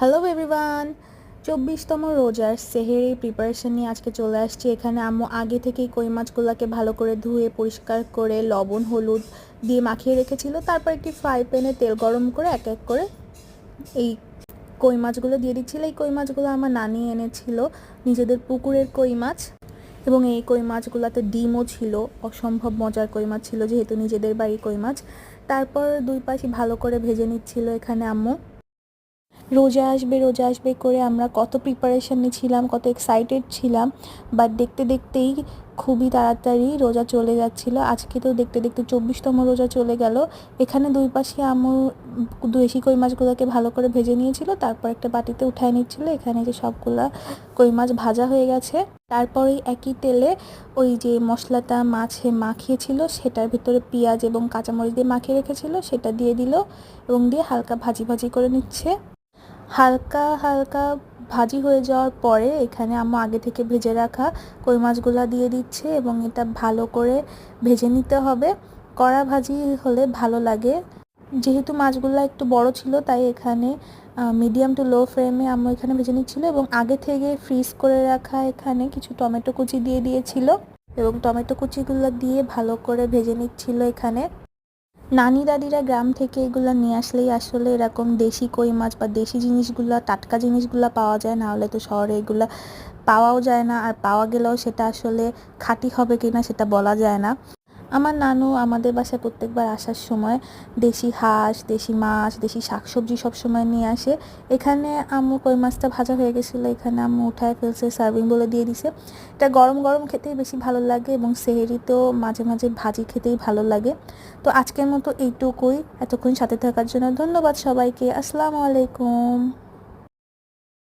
Hello everyone, 24তম রোজার সেহেরি preparation নিয়ে আজকে চলে আসছি। এখানে আম্মু আগে থেকেই কই মাছগুলোকে ভালো করে ধুয়ে পরিষ্কার করে লবণ হলুদ দিয়ে মাখিয়ে রেখেছিল। তারপর একটি ফ্রাই প্যানে তেল গরম করে এক এক করে এই কই মাছগুলো দিয়ে দিচ্ছিল। এই কই মাছগুলো আমার নানি এনেছিল, নিজেদের পুকুরের কই মাছ, এবং এই কই মাছগুলোতে ডিমও ছিল। অসম্ভব মজার কই মাছ ছিল, যেহেতু নিজেদের বাড়ির কই মাছ। তারপর দুই পাশে ভালো করে ভেজে নিচ্ছিল এখানে আম্মু। রোজা আসবে রোজা আসবে করে আমরা কত প্রিপারেশন নিয়েছিলাম, কত এক্সাইটেড ছিলাম, বাট দেখতে দেখতেই খুবই তাড়াতাড়ি রোজা চলে যাচ্ছিল। আজকে তো দেখতে দেখতে 24তম রোজা চলে গেল। এখানে দুই পাশে আম্মু দেশি কই মাছগুলোকে ভালো করে ভেজে নিয়েছিল, তারপর একটা বাটিতে উঠায় নিচ্ছিল। এখানে যে সবগুলা কই মাছ ভাজা হয়ে গেছে, তারপরে একই তেলে ওই যে মশলাটা মাছে মাখিয়েছিল সেটার ভিতরে পেঁয়াজ এবং কাঁচামরিচ দিয়ে মাখিয়ে রেখেছিল সেটা দিয়ে দিল এবং দিয়ে হালকা ভাজি ভাজি করে নিচ্ছে। হালকা হালকা ভাজি হয়ে যাওয়ার পরে এখানে আম্মু আগে থেকে ভেজে রাখা কই মাছগুলো দিয়ে দিচ্ছে এবং এটা ভালো করে ভেজে নিতে হবে। কড়া ভাজি হলে ভালো লাগে। যেহেতু মাছগুলো একটু বড় ছিল তাই এখানে মিডিয়াম টু লো ফ্লেমে আম্মু এখানে ভেজে নিচ্ছিল এবং আগে থেকে ফ্রিজ করে রাখা এখানে কিছু টমেটো কুচি দিয়ে দিয়েছিল এবং টমেটো কুচিগুলো দিয়ে ভালো করে ভেজে নিচ্ছিল। এখানে নানি দাদিরা গ্রাম থেকে এগুলো নিয়ে আসলেই আসলে এরকম দেশি কই মাছ বা দেশি জিনিসগুলো, টাটকা জিনিসগুলো পাওয়া যায়, না হলে তো শহরে এগুলো পাওয়াও যায় না, আর পাওয়া গেলেও সেটা আসলে খাঁটি হবে কিনা সেটা বলা যায় না। আমার নানু আমাদের বাসায় প্রত্যেকবার আসার সময় দেশি হাঁস, দেশি মাছ, দেশি শাকসবজি সব সময় নিয়ে আসে। এখানে আম্মু কই মাছটা ভাজা হয়ে গেছিলো, এখানে আম্মু উঠায় ফেলছে, সার্ভিং বলে দিয়ে দিছে। এটা গরম গরম খেতেই বেশি ভালো লাগে এবং সেহরিতেও মাঝে মাঝে ভাজি খেতেই ভালো লাগে। তো আজকের মতো এইটুকুই। এতক্ষণ সাথে থাকার জন্য ধন্যবাদ সবাইকে। আসসালামু আলাইকুম।